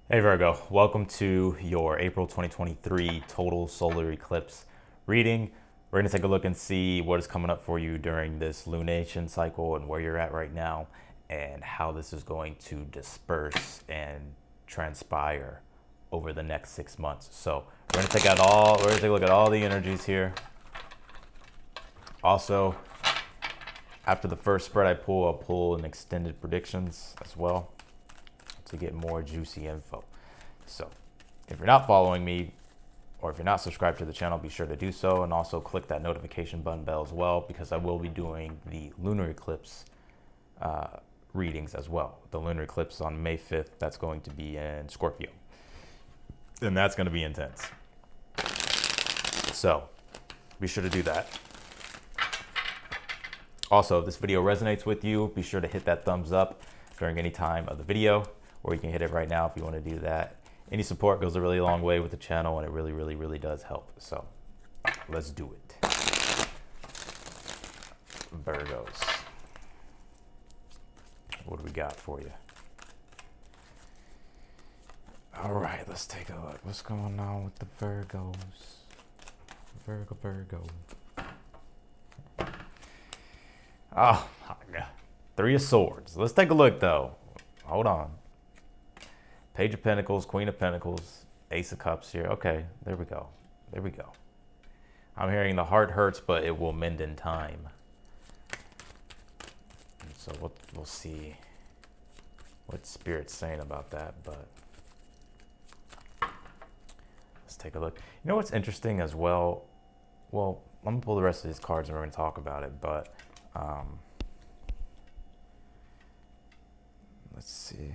Hey Virgo, welcome to your April 2023 total solar eclipse reading. We're going to take a look and see what is coming up for you during this lunation cycle and where you're at right now and how this is going to disperse and transpire over the next 6 months. So we're going to take a look at all the energies here. Also, after the first spread I'll pull an extended predictions as well to get more juicy info. So if you're not following me or if you're not subscribed to the channel, be sure to do so, and also click that notification button bell as well, because I will be doing the lunar eclipse readings as well. The lunar eclipse on May 5th, that's going to be in Scorpio, and that's going to be intense. So be sure to do that. Also, if this video resonates with you, be sure to hit that thumbs up during any time of the video, or you can hit it right now if you want to do that. Any support goes a really long way with the channel, and it really, really, really does help. So let's do it. Virgos, what do we got for you? All right, let's take a look. What's going on with the Virgos? Virgo. Oh my God. Three of Swords. Let's take a look though. Hold on. Page of Pentacles, Queen of Pentacles, Ace of Cups here. Okay, there we go. I'm hearing the heart hurts, but it will mend in time. And so we'll see what Spirit's saying about that, but let's take a look. You know what's interesting as well? Well, I'm gonna pull the rest of these cards and we're gonna talk about it, but let's see.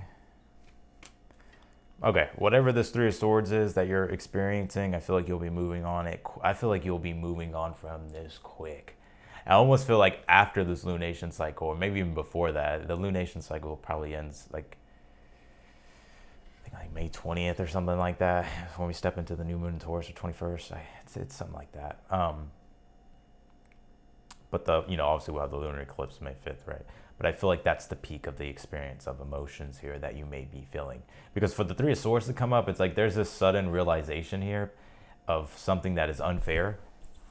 Okay, whatever this Three of Swords is that you're experiencing, I feel like you'll be moving on it. I feel like you'll be moving on from this quick. I almost feel like after this lunation cycle, or maybe even before that, the lunation cycle probably ends like, I think like May 20th or something like that, when we step into the new moon in Taurus, or 21st. It's something like that. But obviously we'll have the lunar eclipse May 5th, right? But I feel like that's the peak of the experience of emotions here that you may be feeling. Because for the Three of Swords to come up, it's like there's this sudden realization here of something that is unfair,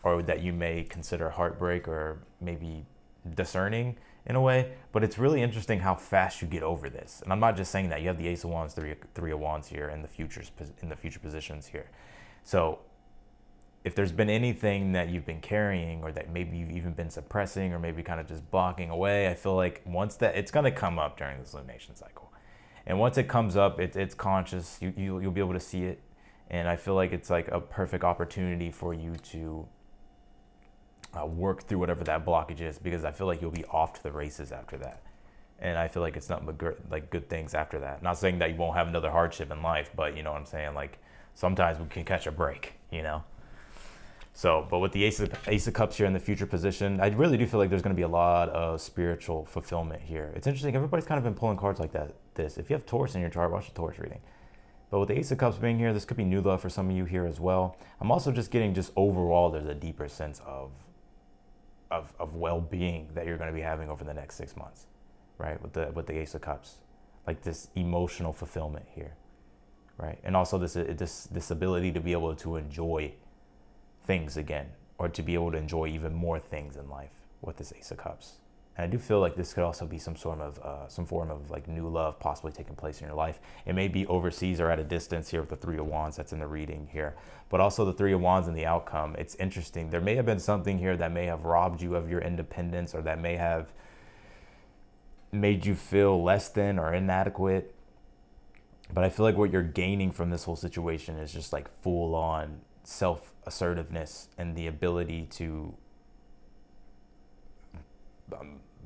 or that you may consider heartbreak, or maybe discerning in a way. But it's really interesting how fast you get over this. And I'm not just saying that. You have the Ace of Wands, three of Wands here, and the future positions here. So if there's been anything that you've been carrying, or that maybe you've even been suppressing, or maybe kind of just blocking away, I feel like once that, it's going to come up during this lunation cycle. And once it comes up, it's conscious. You'll be able to see it. And I feel like it's like a perfect opportunity for you to work through whatever that blockage is, because I feel like you'll be off to the races after that. And I feel like it's nothing but good things after that. Not saying that you won't have another hardship in life, but you know what I'm saying? Like sometimes we can catch a break, So, but with the Ace of Cups here in the future position, I really do feel like there's going to be a lot of spiritual fulfillment here. It's interesting. Everybody's kind of been pulling cards like that. If you have Taurus in your chart, watch the Taurus reading. But with the Ace of Cups being here, this could be new love for some of you here as well. I'm also just getting overall, there's a deeper sense of well-being that you're going to be having over the next 6 months, right? With the Ace of Cups, like this emotional fulfillment here, right? And also this ability to be able to enjoy things again, or to be able to enjoy even more things in life with this Ace of Cups. And I do feel like this could also be some form of like new love possibly taking place in your life. It may be overseas or at a distance here with the Three of Wands that's in the reading here, but also the Three of Wands and the outcome. It's interesting. There may have been something here that may have robbed you of your independence, or that may have made you feel less than or inadequate. But I feel like what you're gaining from this whole situation is just like full on self-assertiveness, and the ability to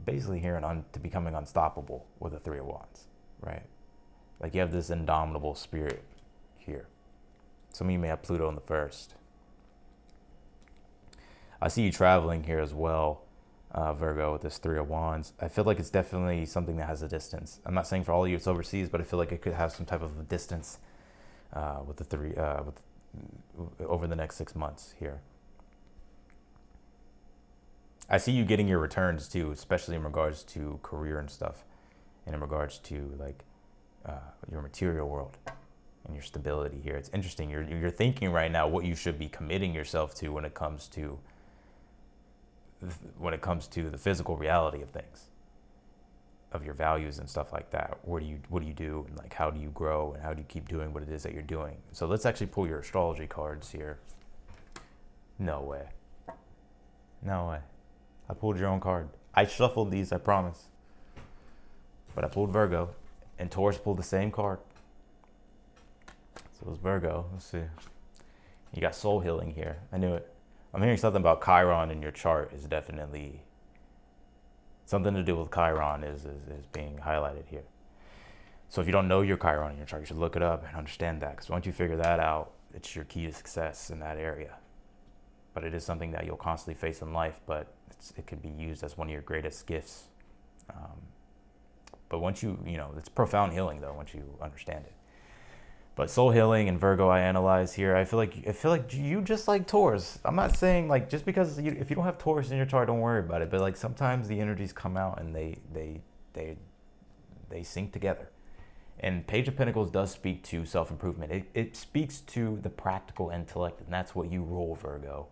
basically to becoming unstoppable with the Three of Wands, right? Like you have this indomitable spirit here. Some of you may have Pluto in the first. I see you traveling here as well, Virgo, with this Three of Wands. I feel like it's definitely something that has a distance. I'm not saying for all of you it's overseas, but I feel like it could have some type of a distance with the over the next 6 months here. I see you getting your returns too, especially in regards to career and stuff, and in regards to like your material world, and your stability here. It's interesting. You're thinking right now what you should be committing yourself to when it comes to the physical reality of things, of your values and stuff like that. What do you do, and like how do you grow, and how do you keep doing what it is that you're doing? So let's actually pull your astrology cards here. No way. No way. I pulled your own card. I shuffled these, I promise. But I pulled Virgo, and Taurus pulled the same card. So it was Virgo. Let's see. You got soul healing here. I knew it. I'm hearing something about Chiron in your chart is definitely something to do with Chiron is being highlighted here. So if you don't know your Chiron in your chart, you should look it up and understand that. Because once you figure that out, it's your key to success in that area. But it is something that you'll constantly face in life, but it could be used as one of your greatest gifts. But once it's profound healing though, once you understand it. But soul healing and Virgo, I analyze here. I feel like you just like Taurus. I'm not saying like just because if you don't have Taurus in your chart, don't worry about it. But like sometimes the energies come out and they sync together. And Page of Pentacles does speak to self-improvement. It speaks to the practical intellect, and that's what you rule, Virgo.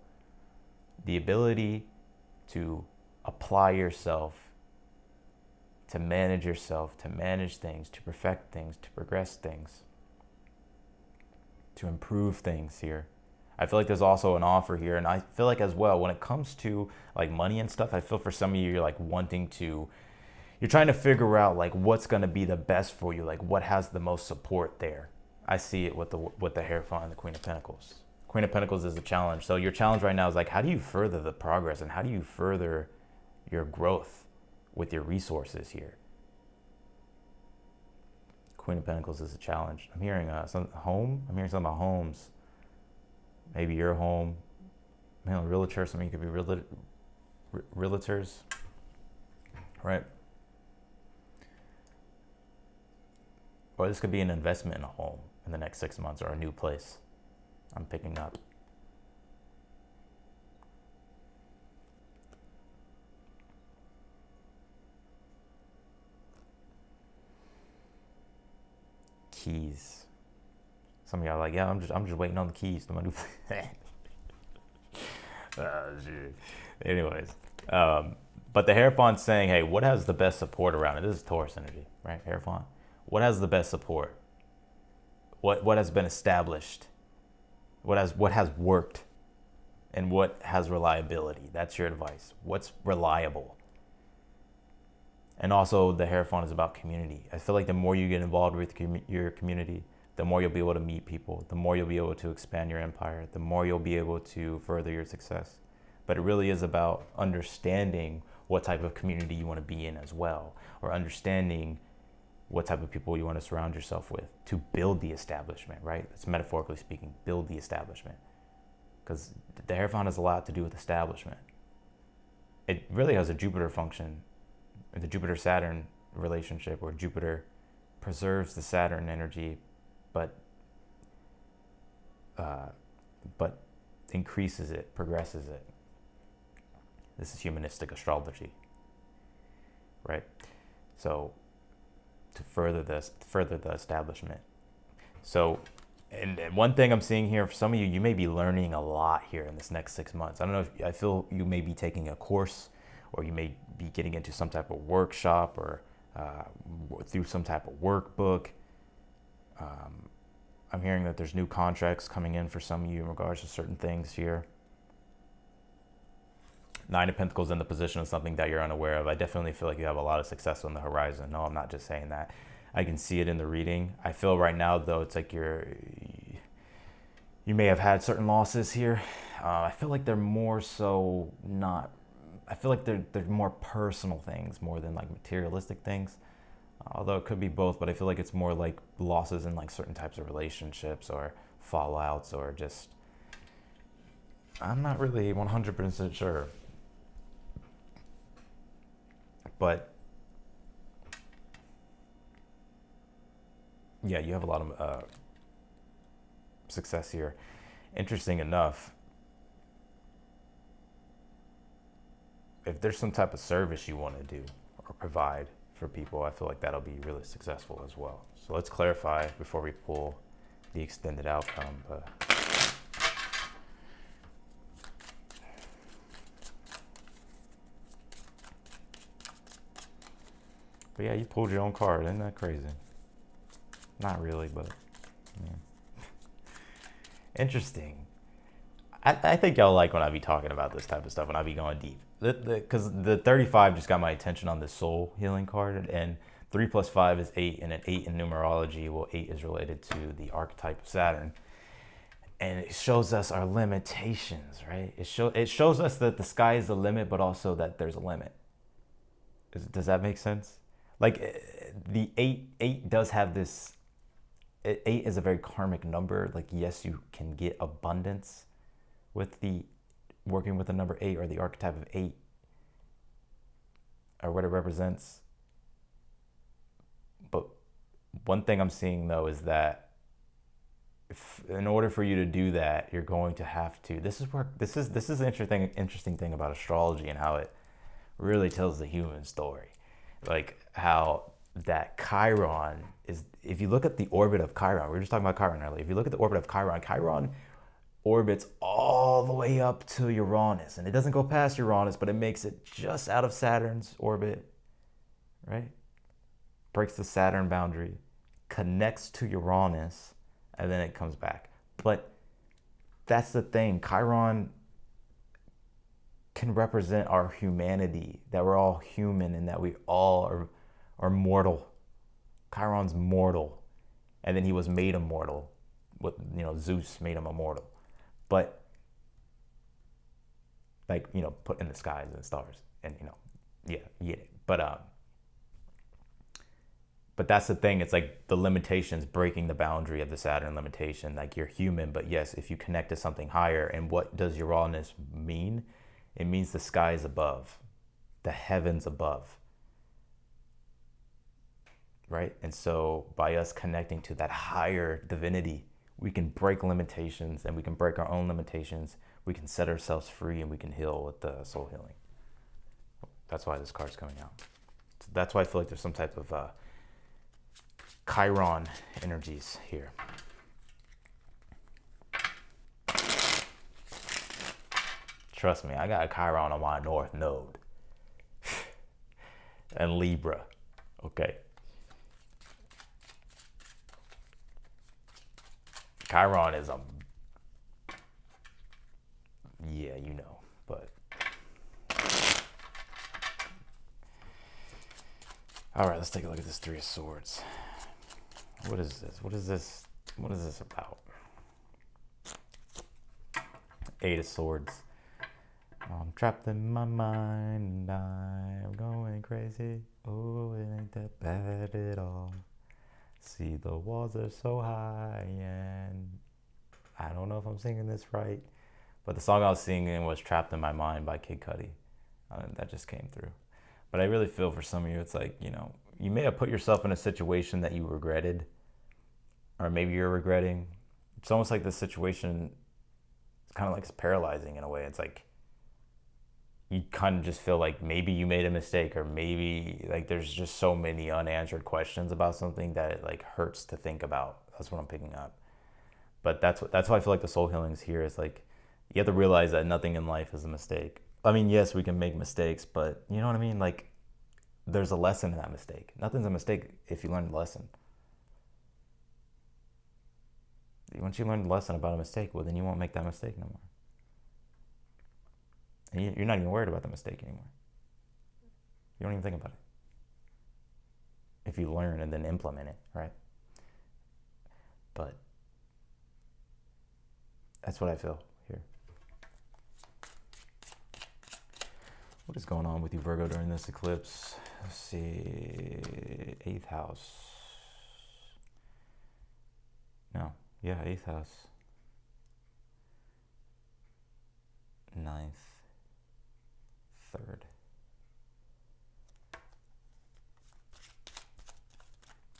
The ability to apply yourself, to manage things, to perfect things, to progress things, to improve things here. I feel like there's also an offer here, and I feel like as well when it comes to like money and stuff, I feel for some of you, you're like you're trying to figure out like what's going to be the best for you, like what has the most support there. I see it with the Hierophant and the Queen of Pentacles. Queen of Pentacles is a challenge. So your challenge right now is like, how do you further the progress and how do you further your growth with your resources here? Queen of Pentacles is a challenge. I'm hearing I'm hearing something about homes. Maybe your home. Realtor. Some of you could be realtors, right? Or this could be an investment in a home in the next 6 months or a new place. I'm picking up. Keys. Some of y'all are like, yeah, I'm just waiting on the keys to my new place. Shit. Anyways, but the Hierophant's saying, hey, what has the best support around it? This is Taurus energy, right? Hierophant. What has the best support? What has been established? What has worked? And what has reliability? That's your advice. What's reliable? And also the Hierophant is about community. I feel like the more you get involved with your community, the more you'll be able to meet people, the more you'll be able to expand your empire, the more you'll be able to further your success. But it really is about understanding what type of community you want to be in as well, or understanding what type of people you want to surround yourself with to build the establishment, right? It's metaphorically speaking, build the establishment. Because the Hierophant has a lot to do with establishment. It really has a Jupiter function, the Jupiter-Saturn relationship, where Jupiter preserves the Saturn energy, but increases it, progresses it. This is humanistic astrology, right? So to further the establishment. So, and one thing I'm seeing here for some of you, you may be learning a lot here in this next 6 months. I don't know if I feel you may be taking a course, or you may be getting into some type of workshop, or through some type of workbook. I'm hearing that there's new contracts coming in for some of you in regards to certain things here. Nine of Pentacles in the position of something that you're unaware of. I definitely feel like you have a lot of success on the horizon. No, I'm not just saying that. I can see it in the reading. I feel right now, though, it's like you may have had certain losses here. I feel like they're more so not... I feel like they're more personal things more than like materialistic things. Although it could be both, but I feel like it's more like losses in like certain types of relationships or fallouts, or just... I'm not really 100% sure. But yeah, you have a lot of success here. Interesting enough, if there's some type of service you want to do or provide for people, I feel like that'll be really successful as well. So let's clarify before we pull the extended outcome. But yeah, you pulled your own card. Isn't that crazy? Not really, but yeah. Interesting. I think y'all like when I be talking about this type of stuff, when I be going deep. Because the 35 just got my attention on the soul healing card, and 3 plus 5 is 8, and an 8 in numerology, well, 8 is related to the archetype of Saturn. And it shows us our limitations, right? It shows us that the sky is the limit, but also that there's a limit. Does that make sense? Like the 8 does have this, 8 is a very karmic number. Like, yes, you can get abundance with the working with the number 8 or the archetype of 8 or what it represents. But one thing I'm seeing though is that in order for you to do that, you're going to have to. This is an interesting thing about astrology and how it really tells the human story. Like how that Chiron is. If you look at the orbit of Chiron, we were just talking about Chiron earlier. If you look at the orbit of Chiron orbits all the way up to Uranus, and it doesn't go past Uranus, but it makes it just out of Saturn's orbit, right? Breaks the Saturn boundary, connects to Uranus, and then it comes back. But that's the thing. Chiron can represent our humanity, that we're all human and that we all are mortal. Chiron's mortal, and then he was made immortal. Zeus made him immortal. But like, put in the skies and the stars, and yeah. But that's the thing. It's like the limitations, breaking the boundary of the Saturn limitation. Like, you're human, but yes, if you connect to something higher. And what does Uranus mean? It means the skies above, the heavens above, right? And so by us connecting to that higher divinity, we can break limitations, and we can break our own limitations. We can set ourselves free, and we can heal with the soul healing. That's why this card's coming out. So that's why I feel like there's some type of Chiron energies here. Trust me, I got a Chiron on my North Node. And Libra. Okay. Chiron is yeah, but all right, let's take a look at this 3 of Swords. What is this? What is this about? 8 of Swords. I'm trapped in my mind, I'm going crazy. Oh, it ain't that bad at all. See, the walls are so high, and I don't know if I'm singing this right, but the song I was singing was Trapped in My Mind by Kid Cudi. That just came through. But I really feel for some of you, it's like, you may have put yourself in a situation that you regretted, or maybe you're regretting. It's almost like this situation is kind of like it's paralyzing in a way. It's like you kind of just feel like maybe you made a mistake, or maybe like there's just so many unanswered questions about something that it like hurts to think about. That's what I'm picking up. But that's why I feel like the soul healing is here. Is like you have to realize that nothing in life is a mistake. I mean, yes, we can make mistakes, but you know what I mean? Like, there's a lesson in that mistake. Nothing's a mistake if you learn the lesson. Once you learn the lesson about a mistake, well, then you won't make that mistake no more. And you're not even worried about the mistake anymore. You don't even think about it. If you learn and then implement it, right? But that's what I feel here. What is going on with you, Virgo, during this eclipse? Let's see. 8th house. No. Yeah, 8th house. 9th. 3rd.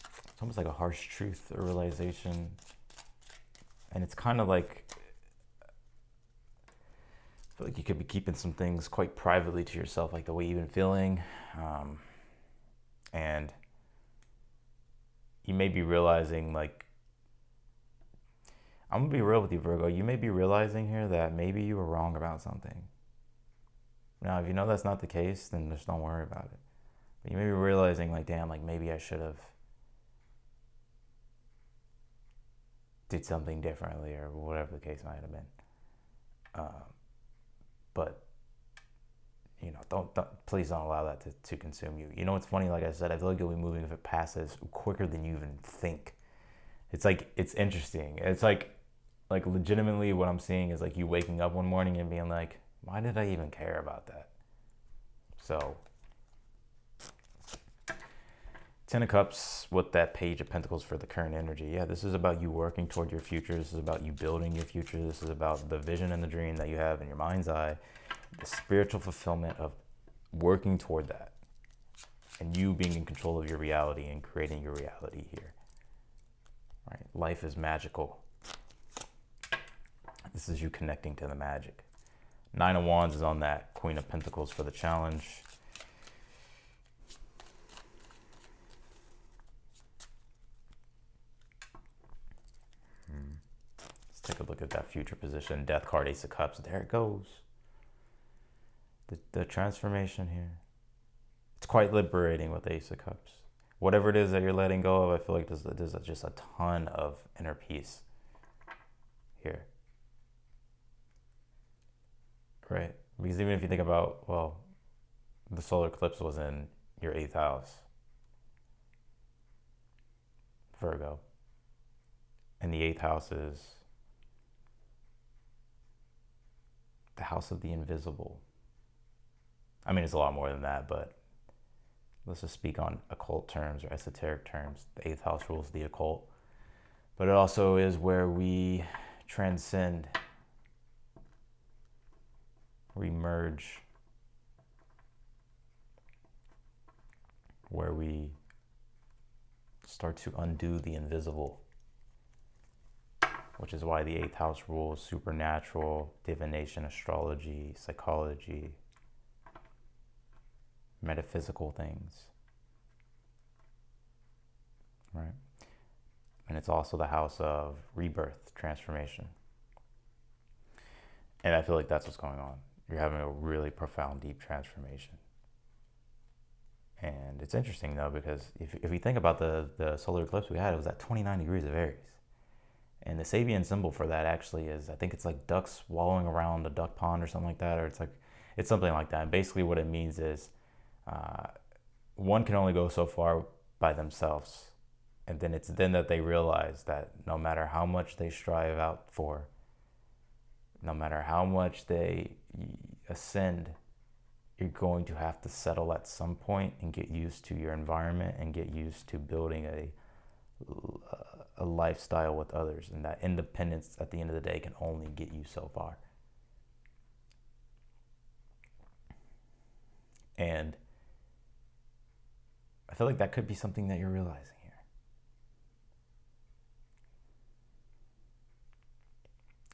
It's almost like a harsh truth or realization. And it's kind of like, I feel like you could be keeping some things quite privately to yourself, like the way you've been feeling. And you may be realizing, like, I'm gonna be real with you, Virgo. You may be realizing here that maybe you were wrong about something. Now, if you know that's not the case, then just don't worry about it. But you may be realizing, like, damn, like maybe I should have did something differently, or whatever the case might have been. But don't please don't allow that to consume you. You know what's funny? Like I said, I feel like you'll be moving if it passes quicker than you even think. It's like, it's interesting. It's like legitimately what I'm seeing is like you waking up one morning and being like, why did I even care about that? So, Ten of Cups with that Page of Pentacles for the current energy. Yeah, this is about you working toward your future. This is about you building your future. This is about the vision and the dream that you have in your mind's eye. The spiritual fulfillment of working toward that. And you being in control of your reality and creating your reality here. Right? Life is magical. This is you connecting to the magic. Nine of Wands is on that Queen of Pentacles for the challenge. Let's take a look at that future position. Death card, Ace of Cups. There it goes. The transformation here. It's quite liberating with Ace of Cups. Whatever it is that you're letting go of, I feel like there's just a ton of inner peace here. Right? Because even if you think about, well, the solar eclipse was in your 8th house, Virgo. And the 8th house is the house of the invisible. I mean, it's a lot more than that, but let's just speak on occult terms or esoteric terms. The 8th house rules the occult. But it also is where we transcend, we merge, where we start to undo the invisible, which is why the 8th house rules supernatural, divination, astrology, psychology, metaphysical things, right? And it's also the house of rebirth, transformation. And I feel like that's what's going on. You're having a really profound, deep transformation. And it's interesting, though, because if we think about the solar eclipse we had, it was at 29 degrees of Aries. And the Sabian symbol for that actually is, I think it's like ducks wallowing around a duck pond or something like that, or it's something like that. And basically what it means is one can only go so far by themselves. And then it's then that they realize that no matter how much they strive out for, no matter how much they ascend, you're going to have to settle at some point and get used to your environment and get used to building a lifestyle with others. And that independence at the end of the day can only get you so far. And I feel like that could be something that you're realizing here.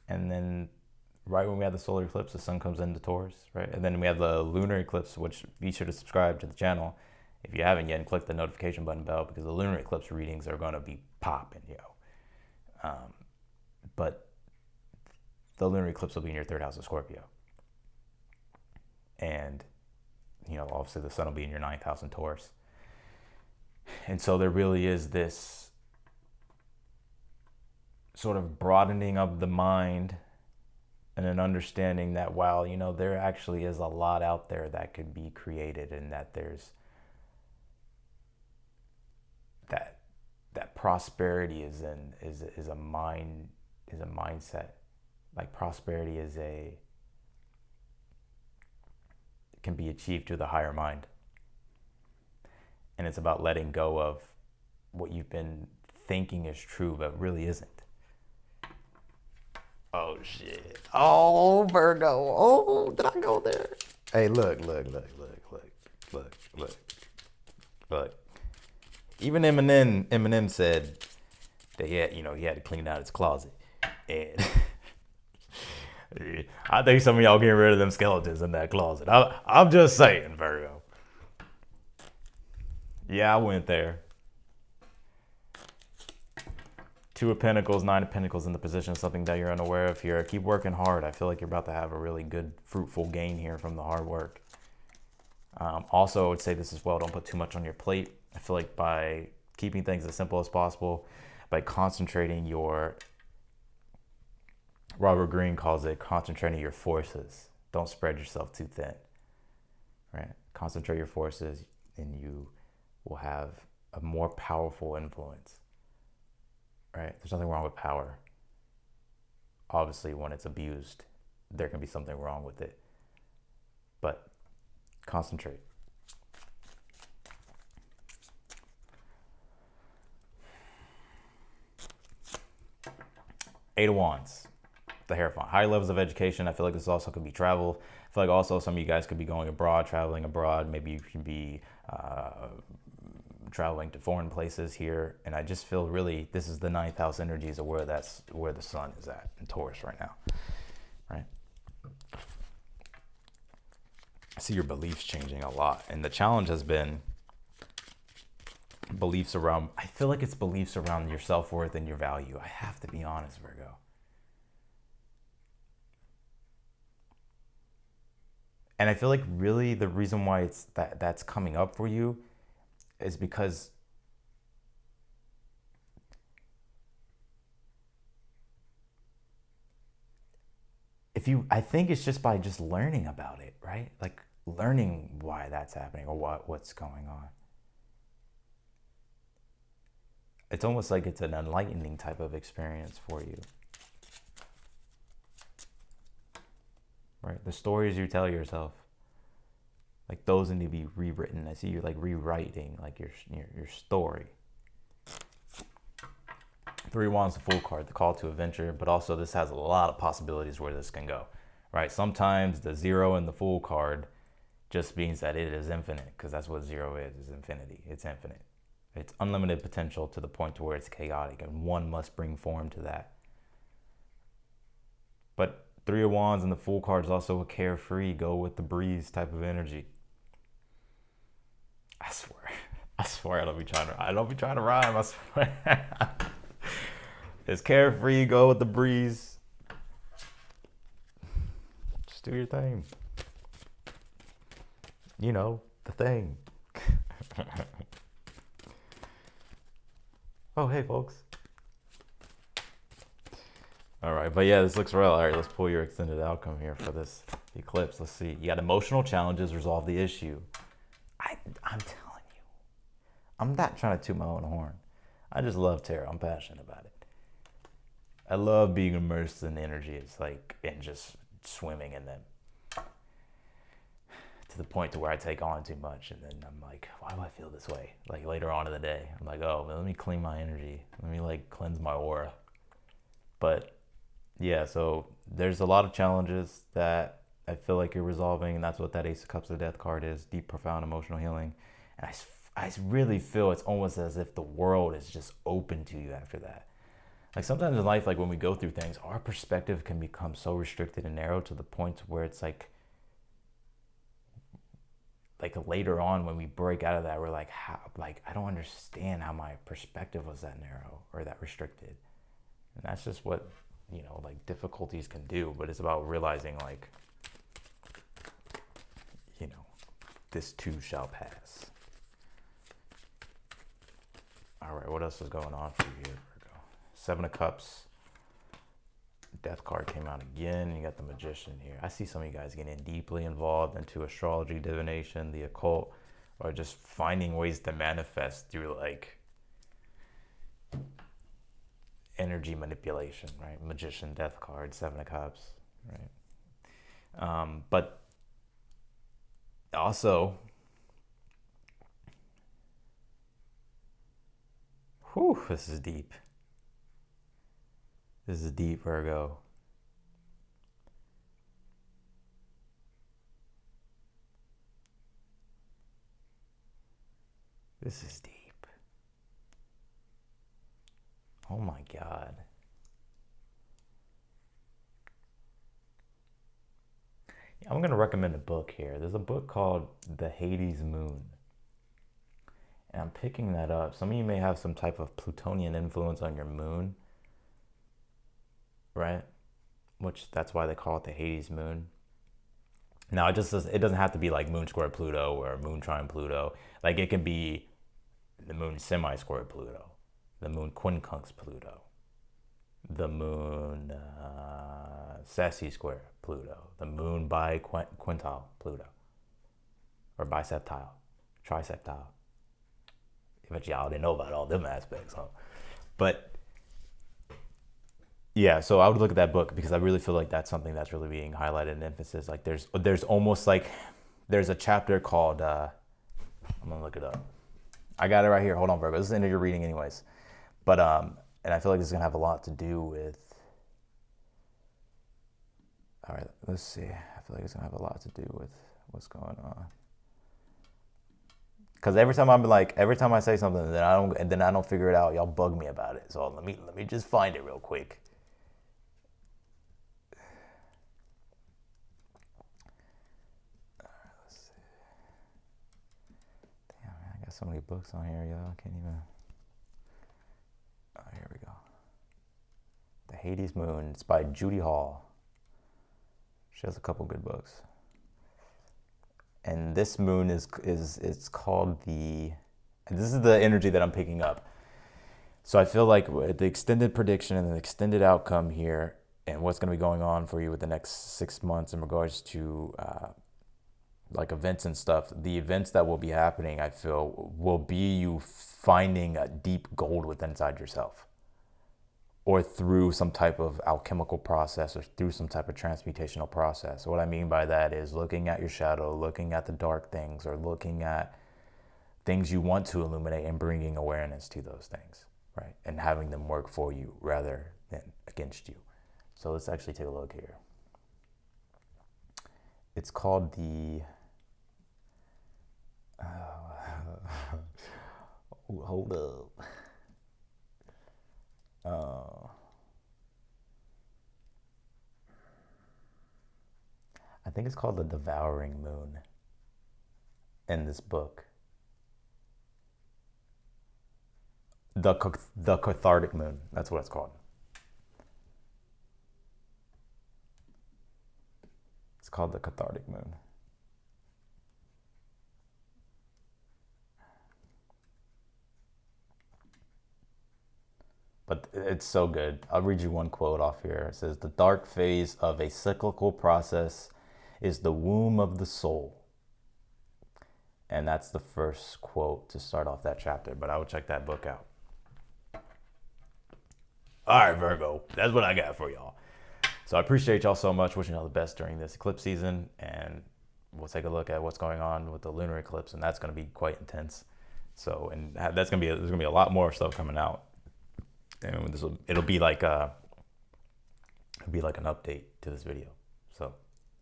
And then right when we have the solar eclipse, the sun comes into Taurus, right? And then we have the lunar eclipse, which be sure to subscribe to the channel if you haven't yet, and click the notification button bell, because the lunar eclipse readings are going to be popping, but the lunar eclipse will be in your 3rd house of Scorpio. And, obviously the sun will be in your 9th house in Taurus. And so there really is this sort of broadening of the mind and an understanding that, wow, there actually is a lot out there that could be created, and that there's that prosperity is a mindset. Like prosperity can be achieved through the higher mind. And it's about letting go of what you've been thinking is true, but really isn't. Oh, shit. Oh, Virgo. Oh, did I go there? Hey, look. Even Eminem said that he had to clean out his closet. And I think some of y'all getting rid of them skeletons in that closet. I'm just saying, Virgo. Yeah, I went there. Two of Pentacles, Nine of Pentacles in the position, something that you're unaware of here. Keep working hard. I feel like you're about to have a really good, fruitful gain here from the hard work. Also, I would say this as well. Don't put too much on your plate. I feel like by keeping things as simple as possible, by concentrating your, Robert Greene calls it concentrating your forces. Don't spread yourself too thin, right? Concentrate your forces and you will have a more powerful influence, right? There's nothing wrong with power. Obviously, when it's abused, there can be something wrong with it. But concentrate. Eight of Wands, the Hierophant. High levels of education. I feel like this also could be travel. I feel like also some of you guys could be going abroad, traveling abroad. Maybe you can be traveling to foreign places here. And I just feel really, this is the ninth house energies of where the sun is at in Taurus right now, right? I see your beliefs changing a lot. And the challenge has been beliefs around, I feel like it's beliefs around your self-worth and your value. I have to be honest, Virgo. And I feel like really the reason why it's that's coming up for you is because I think it's just by just learning about it, right? Like learning why that's happening or what's going on. It's almost like it's an enlightening type of experience for you. Right? The stories you tell yourself, like those need to be rewritten. I see you like rewriting like your story. Three of Wands, the Fool card, the call to adventure, but also this has a lot of possibilities where this can go, right? Sometimes the 0 in the Fool card just means that it is infinite, because that's what 0 is infinity. It's infinite. It's unlimited potential to the point to where it's chaotic, and one must bring form to that. But Three of Wands and the Fool card is also a carefree, go with the breeze type of energy. I swear I don't be trying to rhyme, I swear. It's carefree, go with the breeze. Just do your thing. You know, the thing. Oh, hey, folks. All right, but yeah, this looks real. All right, let's pull your extended outcome here for this eclipse. Let's see. You got emotional challenges, resolve the issue. I'm telling you, I'm not trying to toot my own horn. I just love tarot. I'm passionate about it. I love being immersed in energies, like, and just swimming in them. To the point to where I take on too much, and then I'm like, why do I feel this way? Like later on in the day, I'm like, oh, let me clean my energy. Let me like cleanse my aura. But yeah, so there's a lot of challenges that I feel like you're resolving, and that's what that Ace of Cups of Death card is, deep, profound emotional healing. And I really feel it's almost as if the world is just open to you after that. Like sometimes in life, like when we go through things, our perspective can become so restricted and narrow to the point where it's like later on when we break out of that, we're like, how, like, I don't understand how my perspective was that narrow or that restricted. And that's just what, you know, like difficulties can do. But it's about realizing like, you know, this too shall pass. All right, what else is going on for you here, Virgo? Seven of Cups. Death card came out again. You got the Magician here. I see some of you guys getting deeply involved into astrology, divination, the occult, or just finding ways to manifest through like energy manipulation, right? Magician, Death card, Seven of Cups, right? But also, whew, this is deep. This is deep, Virgo. This is deep. Oh my God. I'm going to recommend a book here. There's a book called The Hades Moon. And I'm picking that up. Some of you may have some type of Plutonian influence on your moon. right? Which that's why they call it the Hades moon. Now it doesn't have to be like moon square Pluto or moon trine Pluto. Like it can be the moon semi square Pluto, the moon quincunx Pluto, the moon Sassy square Pluto, the moon biquintile Pluto, or biseptile, triseptile. But y'all didn't know about all them aspects, huh? But yeah, so I would look at that book because I really feel like that's something that's really being highlighted and emphasis. Like there's almost like there's a chapter called I'm gonna look it up. I got it right here. Hold on, Virgo. This is the end of your reading, anyways. But and I feel like this is gonna have a lot to do with. All right, let's see. I feel like it's gonna have a lot to do with what's going on. Because every time I say something, and then I don't figure it out, y'all bug me about it. So let me just find it real quick. Let's see. Damn, man, I got so many books on here, y'all. I can't even. Oh, here we go. The Hades Moon. It's by Judy Hall. She has a couple good books. And this moon is it's called the. And this is the energy that I'm picking up. So I feel like the extended prediction and the extended outcome here, and what's going to be going on for you with the next 6 months in regards to like events and stuff. The events that will be happening, I feel, will be you finding a deep gold within inside yourself, or through some type of alchemical process, or through some type of transmutational process. What I mean by that is looking at your shadow, looking at the dark things, or looking at things you want to illuminate and bringing awareness to those things, right? And having them work for you rather than against you. So let's actually take a look here. It's called the... hold up. I think it's called the Devouring Moon in this book. The Cathartic Moon. That's what it's called. It's called the Cathartic Moon. But it's so good. I'll read you one quote off here. It says, "The dark phase of a cyclical process is the womb of the soul." And that's the first quote to start off that chapter. But I would check that book out. All right, Virgo. That's what I got for y'all. So I appreciate y'all so much. Wishing y'all the best during this eclipse season. And we'll take a look at what's going on with the lunar eclipse. And that's going to be quite intense. So, and there's going to be a lot more stuff coming out. And it'll be like an update to this video. So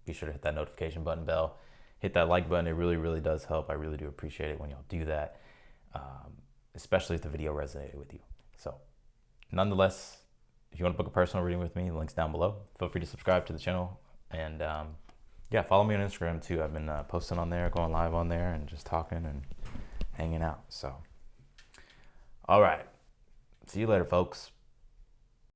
be sure to hit that notification button, bell, hit that like button. It really, really does help. I really do appreciate it when y'all do that, especially if the video resonated with you. So nonetheless, if you want to book a personal reading with me, the link's down below. Feel free to subscribe to the channel. And yeah, follow me on Instagram too. I've been posting on there, going live on there, and just talking and hanging out. So, all right. See you later, folks.